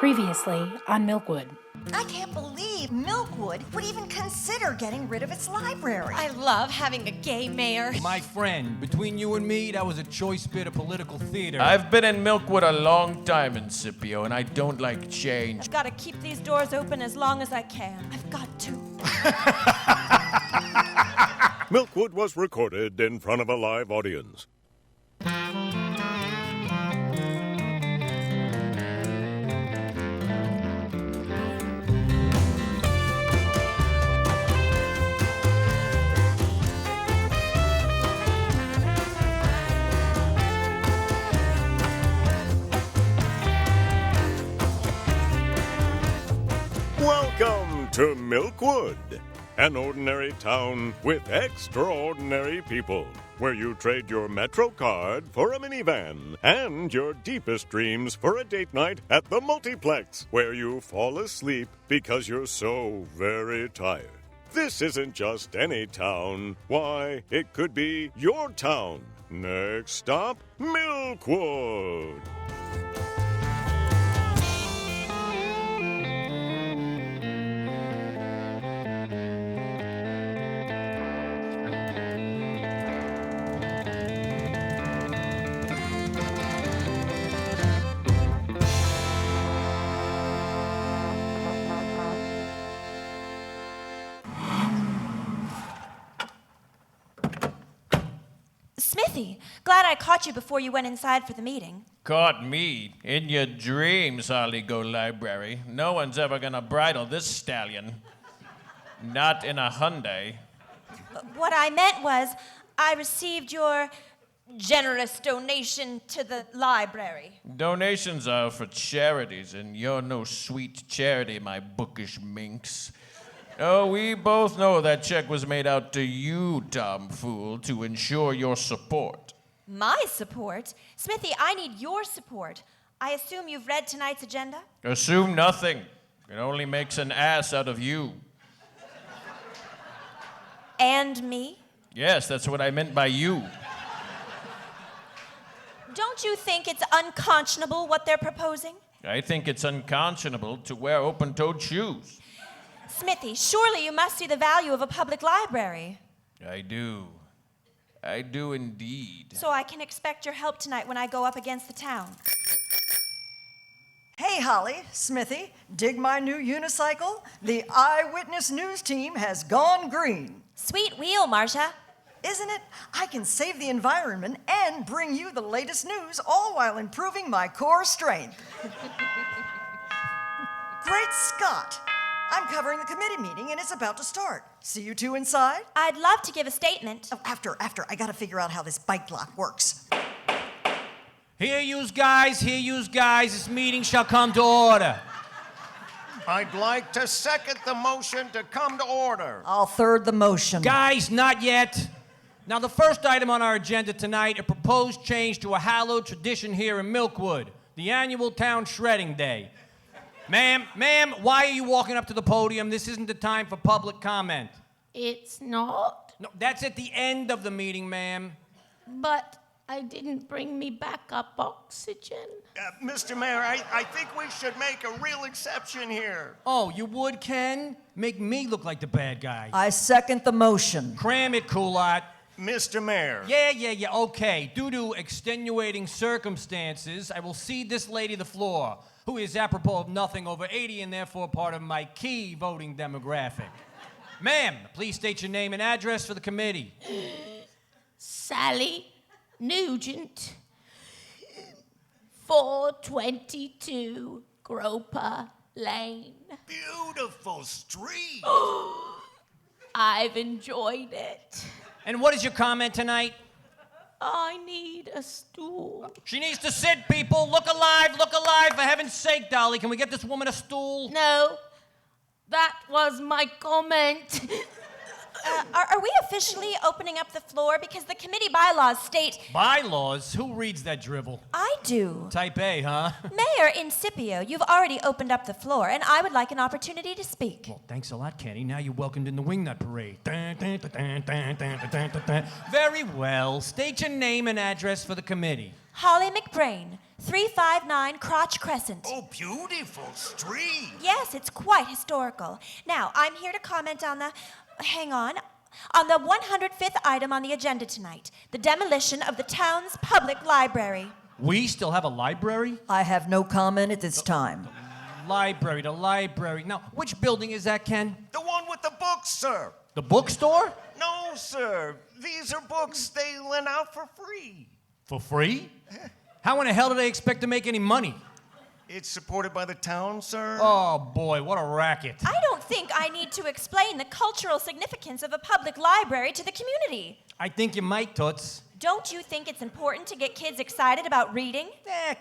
Previously on MIlkwood. I can't believe MIlkwood would even consider getting rid of its library. I love having a gay mayor. My friend, between you and me, that was a choice bit of political theater. I've been in Milkwood a long time, Incipio, and I don't like change. I've got to keep these doors open as long as I can. I've got to. Milkwood was recorded in front of a live audience. Welcome to Milkwood, an ordinary town with extraordinary people, where you trade your Metro card for a minivan and your deepest dreams for a date night at the multiplex, where you fall asleep because you're so very tired. This isn't just any town. Why, it could be your town. Next stop, Milkwood. Smithy, glad I caught you before you went inside for the meeting. Caught me in your dreams, Holly Go Library. No one's ever gonna bridle this stallion. Not in a Hyundai. What I meant was, I received your generous donation to the library. Donations are for charities, and you're no sweet charity, my bookish minx. Oh, we both know that check was made out to you, tomfool, to ensure your support. My support? Smithy, I need your support. I assume you've read tonight's agenda? Assume nothing. It only makes an ass out of you. And me? Yes, that's what I meant by you. Don't you think it's unconscionable what they're proposing? I think it's unconscionable to wear open-toed shoes. Smithy, surely you must see the value of a public library. I do. I do indeed. So I can expect your help tonight when I go up against the town. Hey, Holly, Smithy, dig my new unicycle? The Eyewitness News team has gone green. Sweet wheel, Marcia. Isn't it? I can save the environment and bring you the latest news, all while improving my core strength. Great Scott! I'm covering the committee meeting and it's about to start. See you two inside? I'd love to give a statement. Oh, after. I gotta figure out how this bike lock works. Hear yous guys, this meeting shall come to order. I'd like to second the motion to come to order. I'll third the motion. Guys, not yet. Now, the first item on our agenda tonight, a proposed change to a hallowed tradition here in Milkwood, the annual town shredding day. Ma'am, why are you walking up to the podium? This isn't the time for public comment. It's not, No, that's at the end of the meeting, ma'am. but I didn't bring me backup oxygen. Mr. Mayor, I think we should make a real exception here. Oh, you would, Ken? Make me look like the bad guy. I second the motion. Cram it, Coolot. Mr. Mayor. Yeah, okay. Due to extenuating circumstances, I will cede this lady the floor, who is apropos of nothing over 80 and therefore part of my key voting demographic. Ma'am, please state your name and address for the committee. Sally Nugent, 422 Groper Lane. Beautiful street. I've enjoyed it. And what is your comment tonight? I need a stool. She needs to sit, people. Look alive, for heaven's sake, Dolly. Can we get this woman a stool? No, that was my comment. Are we officially opening up the floor? Because the committee bylaws state... Bylaws? Who reads that drivel? I do. Type A, huh? Mayor Incipio, you've already opened up the floor, and I would like an opportunity to speak. Well, thanks a lot, Kenny. Now you're welcomed in the Wingnut Parade. Very well. State your name and address for the committee. Holly McBrain, 359 Crotch Crescent. Oh, beautiful street. Yes, it's quite historical. Now, I'm here to comment on the 105th item on the agenda tonight, the demolition of the town's public library. We still have a library? I have no comment at this time. The library. Now, which building is that, Ken? The one with the books, sir. The bookstore? No, sir. These are books they lend out for free. For free? How in the hell do they expect to make any money? It's supported by the town, sir. Oh, boy, what a racket. I don't think I need to explain the cultural significance of a public library to the community. I think you might, Toots. Don't you think it's important to get kids excited about reading?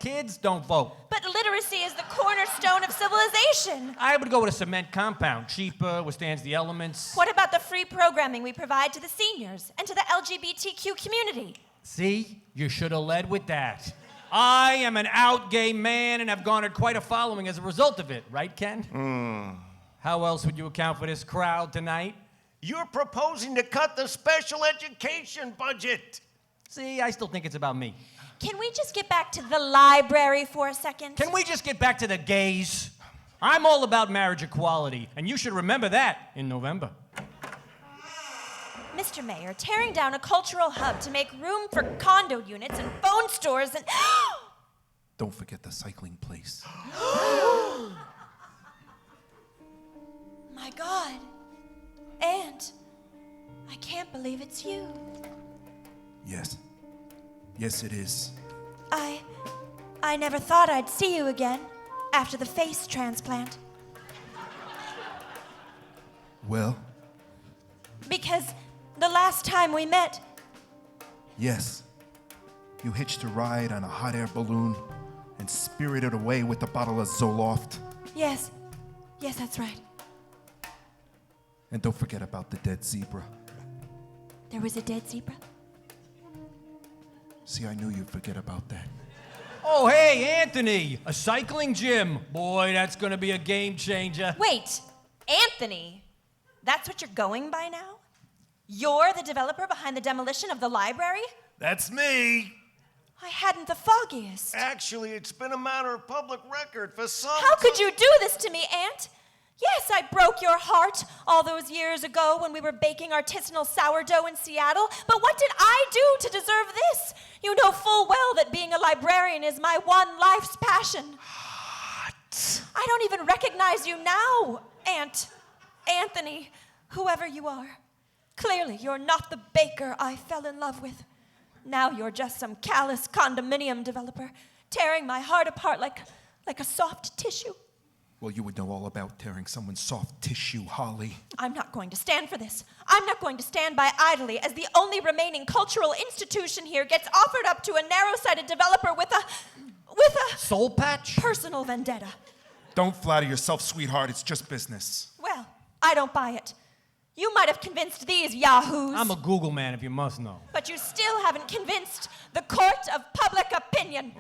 Kids don't vote. But literacy is the cornerstone of civilization. I would go with a cement compound. Cheaper, withstands the elements. What about the free programming we provide to the seniors and to the LGBTQ community? See? You should have led with that. I am an out gay man and have garnered quite a following as a result of it. Right, Ken? How else would you account for this crowd tonight? You're proposing to cut the special education budget. See, I still think it's about me. Can we just get back to the library for a second? Can we just get back to the gays? I'm all about marriage equality, and you should remember that in November. Mr. Mayor, tearing down a cultural hub to make room for condo units and phone stores and... Don't forget the cycling place. My God. Aunt, I can't believe it's you. Yes. Yes, it is. I never thought I'd see you again after the face transplant. Well, Because the last time we met, yes. You hitched a ride on a hot air balloon and spirited away with a bottle of Zoloft. yes, that's right. And don't forget about the dead zebra. There was a dead zebra. See, I knew you'd forget about that. Oh, hey, Anthony, a cycling gym. Boy, that's gonna be a game changer. Wait, Anthony, that's what you're going by now? You're the developer behind the demolition of the library? That's me. I hadn't the foggiest. Actually, it's been a matter of public record for some... How could you do this to me, Aunt? Yes, I broke your heart all those years ago when we were baking artisanal sourdough in Seattle, but what did I do to deserve this? You know full well that being a librarian is my one life's passion. What? I don't even recognize you now, Aunt. Anthony, whoever you are. Clearly, you're not the baker I fell in love with. Now you're just some callous condominium developer, tearing my heart apart like a soft tissue. Well, you would know all about tearing someone's soft tissue, Holly. I'm not going to stand for this. I'm not going to stand by idly as the only remaining cultural institution here gets offered up to a narrow-sighted developer with a Soul patch? personal vendetta. Don't flatter yourself, sweetheart. It's just business. Well, I don't buy it. You might have convinced these yahoos. I'm a Google man, if you must know. But you still haven't convinced the court of public opinion.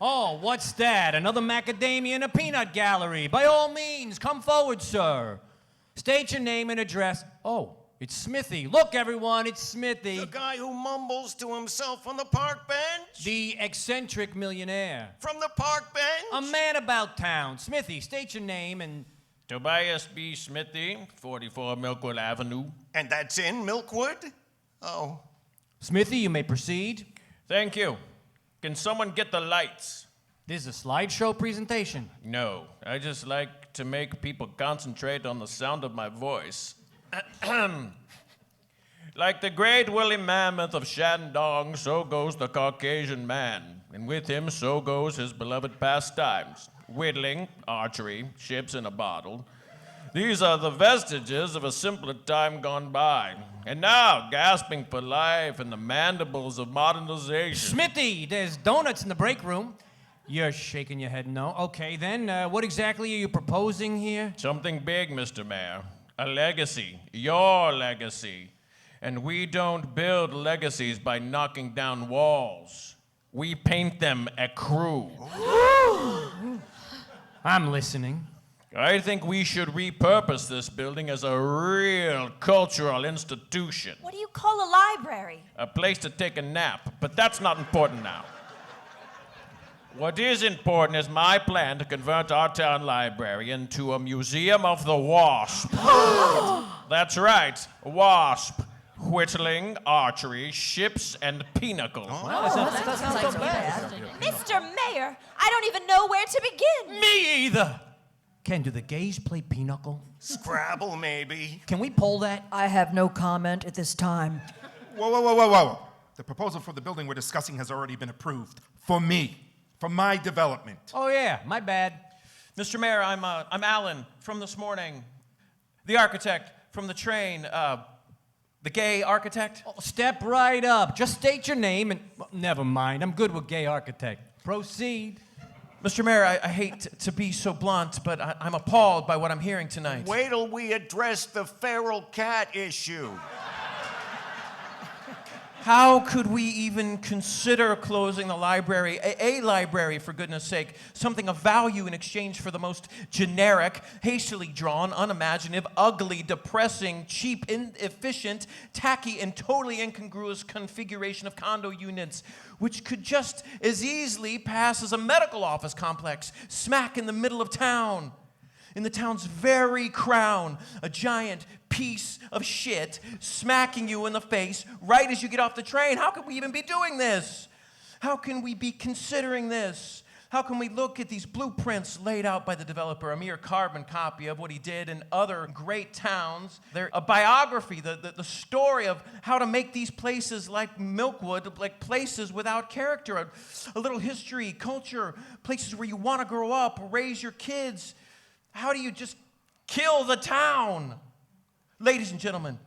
Oh, what's that? Another macadamia in a peanut gallery. By all means, come forward, sir. State your name and address. Oh, it's Smithy. Look, everyone, it's Smithy. The guy who mumbles to himself on the park bench? The eccentric millionaire. From the park bench? A man about town. Smithy, state your name and... Tobias B. Smithy, 44 Milkwood Avenue. And that's in Milkwood? Oh. Smithy, you may proceed. Thank you. Can someone get the lights? This is a slideshow presentation. No, I just like to make people concentrate on the sound of my voice. Like the great woolly mammoth of Shandong, so goes the Caucasian man, and with him so goes his beloved pastimes. Whittling, archery, ships in a bottle. These are the vestiges of a simpler time gone by. And now, gasping for life in the mandibles of modernization. Smithy, there's donuts in the break room. You're shaking your head no. Okay, then, what exactly are you proposing here? Something big, Mr. Mayor. A legacy. Your legacy. And we don't build legacies by knocking down walls. We paint them ecru. I'm listening. I think we should repurpose this building as a real cultural institution. What do you call a library? A place to take a nap, but that's not important now. What is important is my plan to convert our town library into a museum of the wasp. That's right, wasp. Whittling, archery, ships, and pinnacles. Mr. Mayor, I don't even know where to begin. Me either. Ken, do the gays play pinochle? Scrabble, maybe. Can we pull that? I have no comment at this time. Whoa. The proposal for the building we're discussing has already been approved. For me. For my development. Oh, yeah, my bad. Mr. Mayor, I'm Alan from this morning. The architect from the train, the gay architect. Oh, step right up. Just state your name and... well, never mind. I'm good with gay architect. Proceed. Mr. Mayor, I hate to be so blunt, but I'm appalled by what I'm hearing tonight. Wait till we address the feral cat issue. How could we even consider closing the library, a library, for goodness sake, something of value in exchange for the most generic, hastily drawn, unimaginative, ugly, depressing, cheap, inefficient, tacky, and totally incongruous configuration of condo units, which could just as easily pass as a medical office complex smack in the middle of town? In the town's very crown, a giant piece of shit smacking you in the face right as you get off the train. How could we even be doing this? How can we be considering this? How can we look at these blueprints laid out by the developer, a mere carbon copy of what he did in other great towns? They're a biography, the story of how to make these places like MIlkwood, like places without character, a little history, culture, places where you want to grow up, raise your kids. How do you just kill the town? Ladies and gentlemen,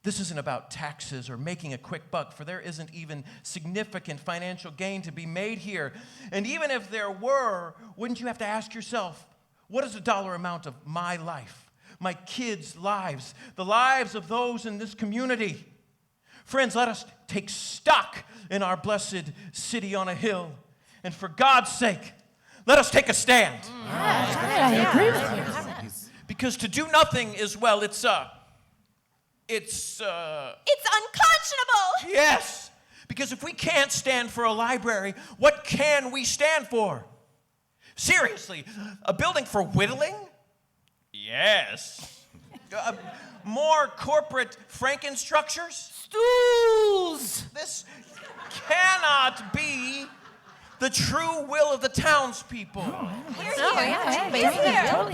this isn't about taxes or making a quick buck, for there isn't even significant financial gain to be made here. And even if there were, wouldn't you have to ask yourself, what is the dollar amount of my life, my kids' lives, the lives of those in this community? Friends, let us take stock in our blessed city on a hill. And for God's sake, let us take a stand. I agree with you. Because to do nothing is, well, it's It's unconscionable! yes. Because if we can't stand for a library, what can we stand for? Seriously, a building for whittling? Yes. More corporate Frankenstructures? Stools! This cannot be the true will of the townspeople. Totally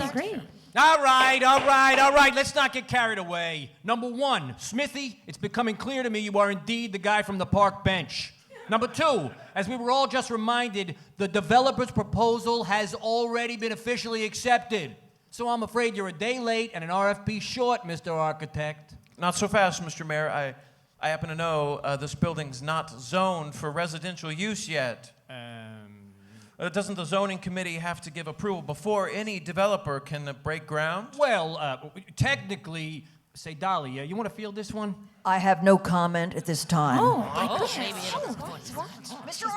agree. All right. Let's not get carried away. Number one, Smithy, it's becoming clear to me you are indeed the guy from the park bench. Number two, as we were all just reminded, the developer's proposal has already been officially accepted. So I'm afraid you're a day late and an RFP short, Mr. Architect. Not so fast, Mr. Mayor. I happen to know this building's not zoned for residential use yet. Doesn't the zoning committee have to give approval before any developer can break ground? Well, technically, say, Dolly, you want to field this one? I have no comment at this time. Mr.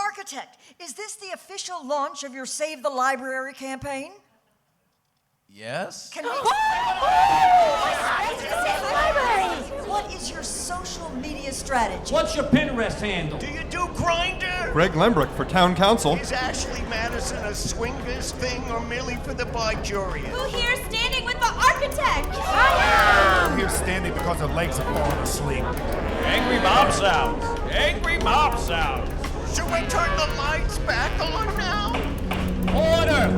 Architect, is this the official launch of your Save the Library campaign? Yes? Can we... What is your social media strategy? What's your Pinterest handle? Do you do Grindr? Greg Lembrick for town council. Is Ashley Madison a swing this thing or merely for the bi-curious? Who here standing with the architect? I'm here standing because her legs have fallen asleep. Angry mob sounds. Angry mob sounds. Should we turn the lights back on now? Order!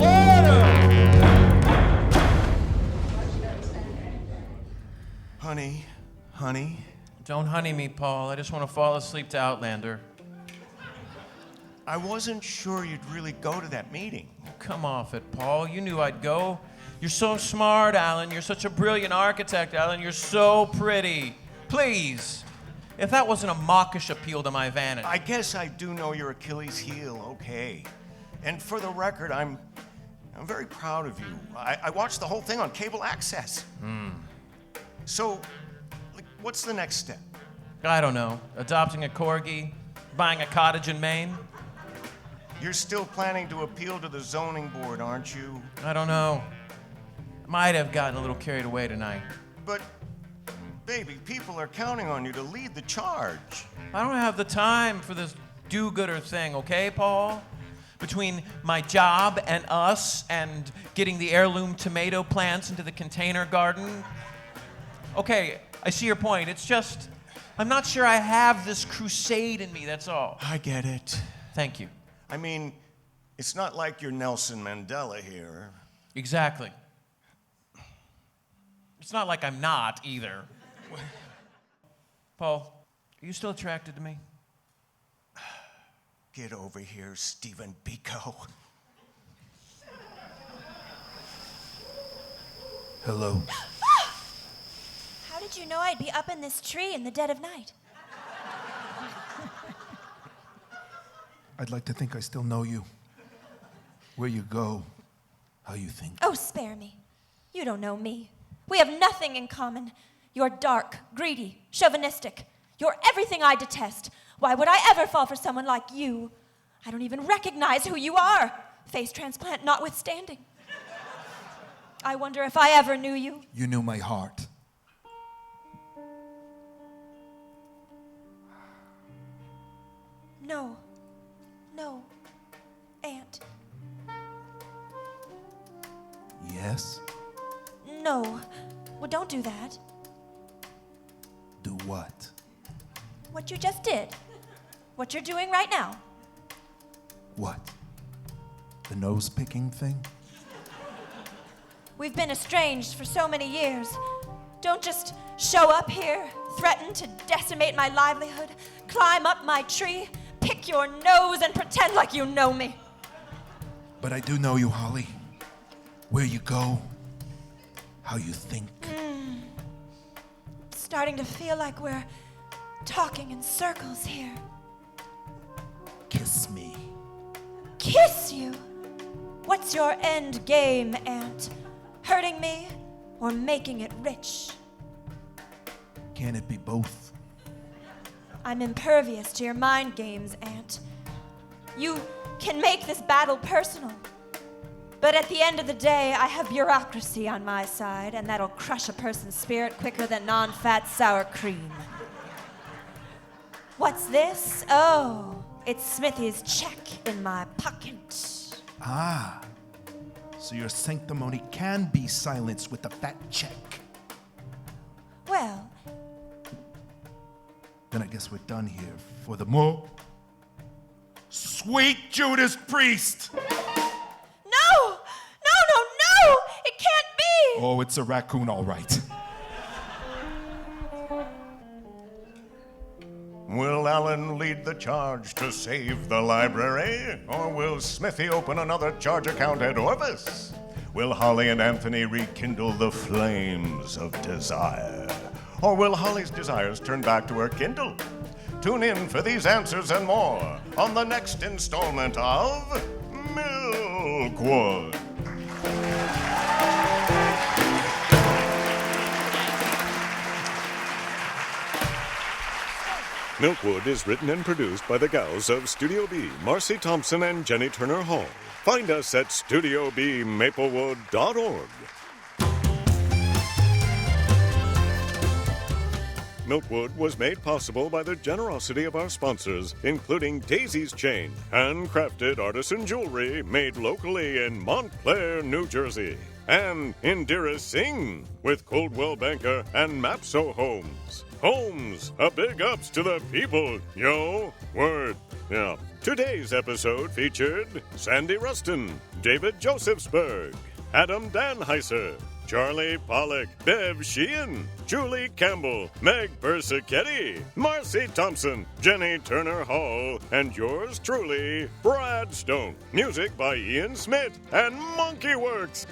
Honey. Don't honey me, Paul. I just want to fall asleep to Outlander. I wasn't sure you'd really go to that meeting. Come off it, Paul. You knew I'd go. You're so smart, Alan. You're such a brilliant architect, Alan. You're so pretty. Please. If that wasn't a mawkish appeal to my vanity. I guess I do know your Achilles heel, okay. And for the record, I'm very proud of you. I watched the whole thing on cable access. So, what's the next step? I don't know. Adopting a corgi? Buying a cottage in Maine? You're still planning to appeal to the zoning board, aren't you? I don't know. Might have gotten a little carried away tonight. But, baby, people are counting on you to lead the charge. I don't have the time for this do-gooder thing, okay, Paul? Between my job and us and getting the heirloom tomato plants into the container garden. Okay, I see your point. It's just, I'm not sure I have this crusade in me, that's all. I get it. Thank you. I mean, it's not like you're Nelson Mandela here. Exactly. It's not like I'm not either. Paul, are you still attracted to me? Get over here, Stephen Biko. Hello. How did you know I'd be up in this tree in the dead of night? I'd like to think I still know you. Where you go, how you think. Oh, spare me. You don't know me. We have nothing in common. You're dark, greedy, chauvinistic. You're everything I detest. Why would I ever fall for someone like you? I don't even recognize who you are, face transplant notwithstanding. I wonder if I ever knew you. You knew my heart. No. No. Aunt. Yes? No. Well, don't do that. Do what? What you just did. What you're doing right now. What? The nose-picking thing? We've been estranged for so many years. Don't just show up here, threaten to decimate my livelihood, climb up my tree, pick your nose, and pretend like you know me. But I do know you, Holly. Where you go, how you think. It's starting to feel like we're talking in circles here. Kiss me. Kiss you? What's your end game, Aunt? Hurting me or making it rich? Can it be both? I'm impervious to your mind games, Aunt. You can make this battle personal. But at the end of the day, I have bureaucracy on my side, and that'll crush a person's spirit quicker than non-fat sour cream. What's this? Oh, it's Smithy's check in my pocket. Ah, so your sanctimony can be silenced with a fat check. Well, Then I guess we're done here for the more sweet Judas Priest. no! It can't be! Oh, it's a raccoon, all right. Will Alan lead the charge to save the library? Or will Smithy open another charge account at Orvis? Will Holly and Anthony rekindle the flames of desire? Or will Holly's desires turn back to her Kindle? Tune in for these answers and more on the next installment of MIlkwood. MIlkwood is written and produced by the gals of Studio B, Marcy Thompson and Jenny Turner Hall. Find us at studiobmaplewood.org. MIlkwood was made possible by the generosity of our sponsors, including Daisy's Chain, handcrafted artisan jewelry made locally in Montclair, New Jersey, and Indira Singh with Coldwell Banker and Mapso Homes. Homes, a big ups to the people, yo. Word. Yeah. Today's episode featured Sandy Rustin, David Josephsberg, Adam Danheiser, Charlie Pollock, Bev Sheehan, Julie Campbell, Meg Persichetti, Marcy Thompson, Jenny Turner Hall, and yours truly, Brad Stone. Music by Ian Smith and Monkey Works.